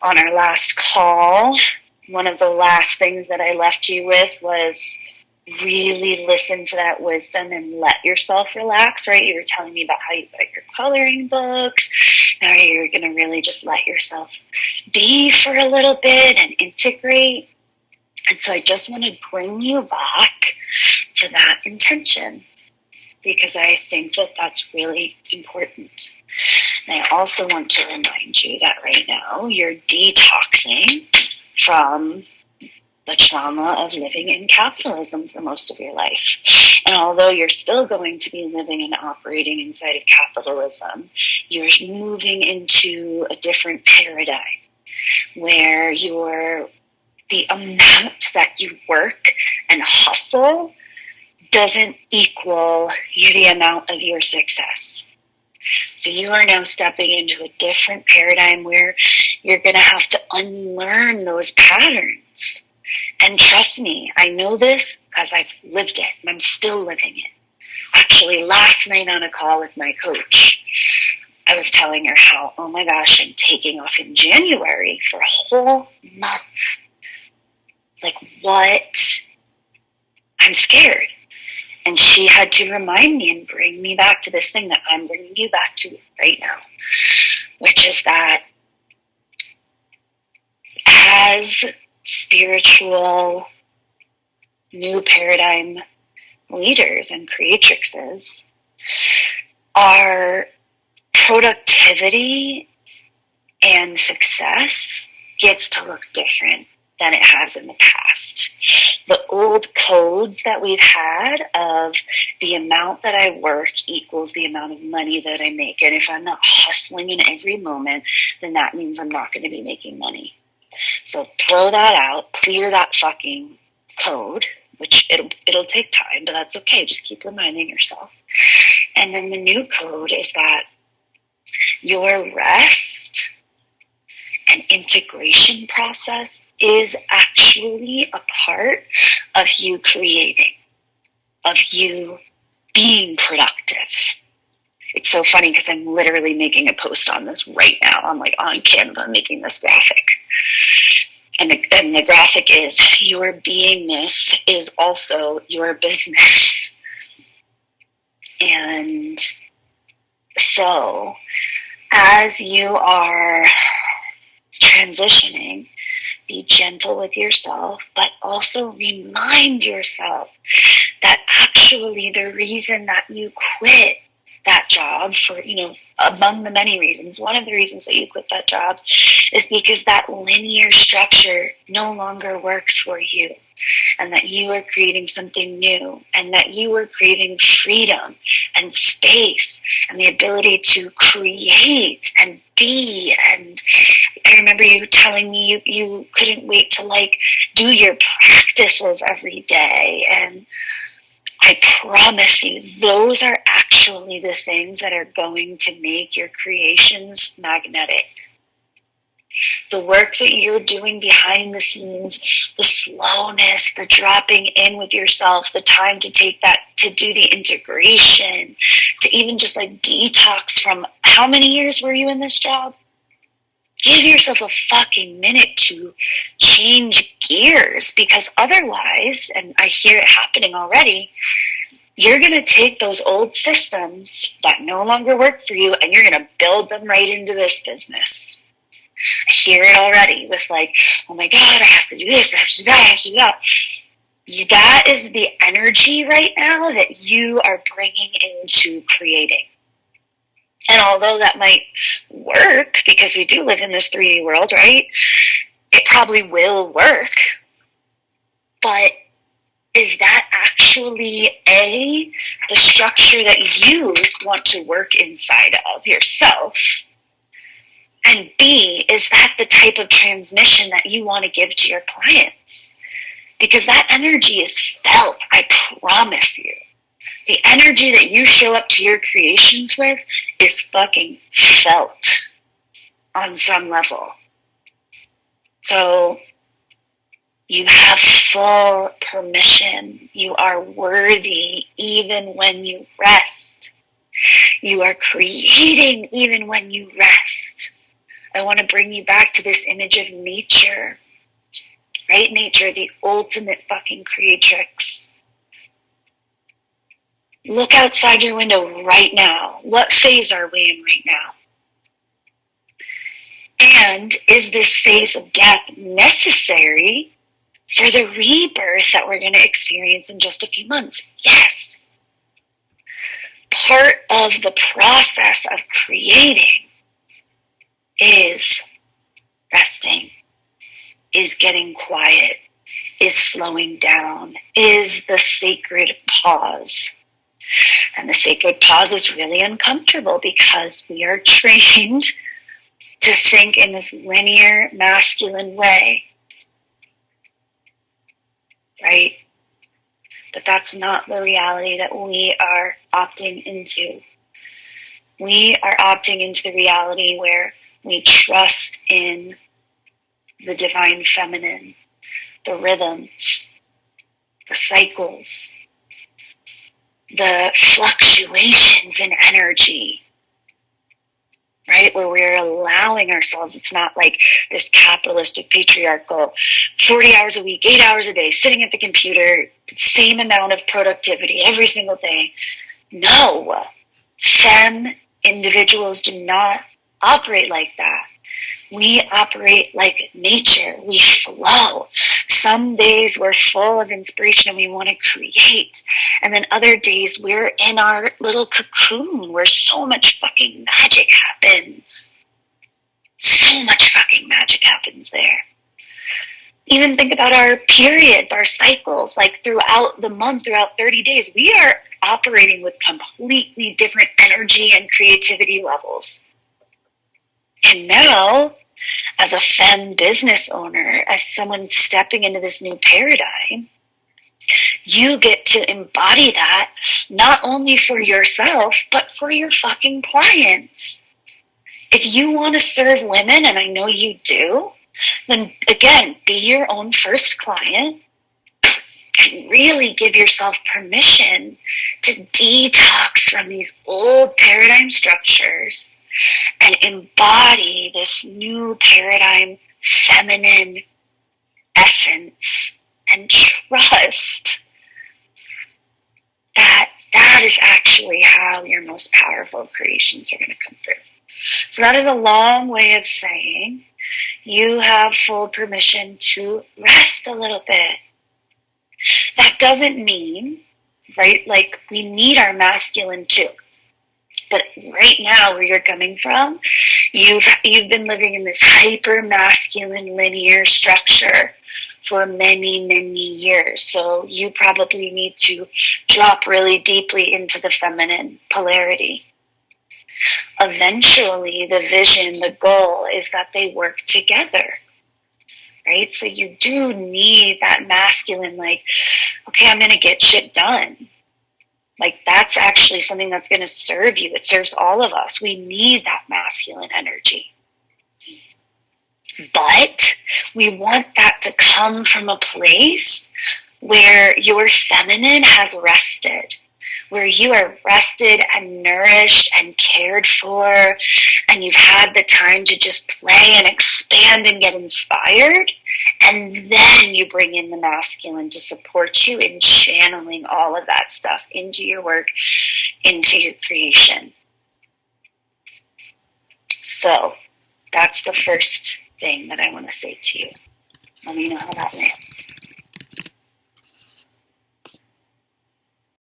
on our last call, one of the last things that I left you with was really listen to that wisdom and let yourself relax, right? You were telling me about how you got your coloring books. Now you're going to really just let yourself be for a little bit and integrate. And so I just want to bring you back to that intention, because I think that that's really important. And I also want to remind you that right now you're detoxing from the trauma of living in capitalism for most of your life. And although you're still going to be living and operating inside of capitalism, you're moving into a different paradigm where the amount that you work and hustle doesn't equal the amount of your success. So you are now stepping into a different paradigm where you're going to have to unlearn those patterns. And trust me, I know this because I've lived it and I'm still living it. Actually, last night on a call with my coach, I was telling her how, oh my gosh, I'm taking off in January for a whole month. Like, what? I'm scared. And she had to remind me and bring me back to this thing that I'm bringing you back to right now, which is that as spiritual new paradigm leaders and creatrixes, our productivity and success gets to look different than it has in the past. The old codes that we've had of the amount that I work equals the amount of money that I make. And if I'm not hustling in every moment, then that means I'm not going to be making money. So throw that out, clear that fucking code, which it'll take time, but that's okay. Just keep reminding yourself. And then the new code is that your rest and integration process is actually a part of you creating, of you being productive. It's so funny because I'm literally making a post on this right now. I'm like on Canva making this graphic. And the graphic is your beingness is also your business. And so as you are transitioning, be gentle with yourself, but also remind yourself that actually the reason that you quit that job for, among the many reasons, one of the reasons that you quit that job is because that linear structure no longer works for you, and that you are creating something new, and that you are creating freedom and space and the ability to create and be. And I remember you telling me you couldn't wait to do your practices every day. And I promise you, those are actually the things that are going to make your creations magnetic. The work that you're doing behind the scenes, the slowness, the dropping in with yourself, the time to take that, to do the integration, to even just detox from, how many years were you in this job? Give yourself a fucking minute to change gears, because otherwise, and I hear it happening already, you're going to take those old systems that no longer work for you and you're going to build them right into this business. I hear it already with oh my God, I have to do this, I have to do that, I have to do that. That is the energy right now that you are bringing into creating. And although that might work, because we do live in this 3D world, right? It probably will work. But is that actually the structure that you want to work inside of yourself? And B, is that the type of transmission that you want to give to your clients? Because that energy is felt, I promise you. The energy that you show up to your creations with is fucking felt on some level. So you have full permission. You are worthy even when you rest. You are creating even when you rest. I want to bring you back to this image of nature, right? Nature, the ultimate fucking creatrix. Look outside your window right now. What phase are we in right now? And is this phase of death necessary for the rebirth that we're going to experience in just a few months? Yes. Part of the process of creating is resting, is getting quiet, is slowing down, is the sacred pause. And the sacred pause is really uncomfortable because we are trained to think in this linear masculine way, right? But that's not the reality that we are opting into. We are opting into the reality where we trust in the divine feminine, the rhythms, the cycles, the fluctuations in energy, right? Where we're allowing ourselves, it's not like this capitalistic, patriarchal, 40 hours a week, 8 hours a day, sitting at the computer, same amount of productivity every single day. No, femme individuals do not operate like that. We operate like nature. We flow. Some days we're full of inspiration and we want to create. And then other days we're in our little cocoon where so much fucking magic happens. So much fucking magic happens there. Even think about our periods, our cycles, like throughout the month, throughout 30 days, we are operating with completely different energy and creativity levels. And now, as a femme business owner, as someone stepping into this new paradigm, you get to embody that not only for yourself, but for your fucking clients. If you want to serve women, and I know you do, then again, be your own first client and really give yourself permission to detox from these old paradigm structures and embody this new paradigm, feminine essence, and trust that that is actually how your most powerful creations are going to come through. So that is a long way of saying you have full permission to rest a little bit. That doesn't mean, right, like we need our masculine too. But right now, where you're coming from, you've been living in this hyper masculine linear structure for many, many years. So you probably need to drop really deeply into the feminine polarity. Eventually, the vision, the goal is that they work together, right? So you do need that masculine, like, okay, I'm going to get shit done. Like, that's actually something that's going to serve you. It serves all of us. We need that masculine energy. But we want that to come from a place where your feminine has rested, where you are rested and nourished and cared for, and you've had the time to just play and expand and get inspired. And then you bring in the masculine to support you in channeling all of that stuff into your work, into your creation. So that's the first thing that I want to say to you. Let me know how that lands.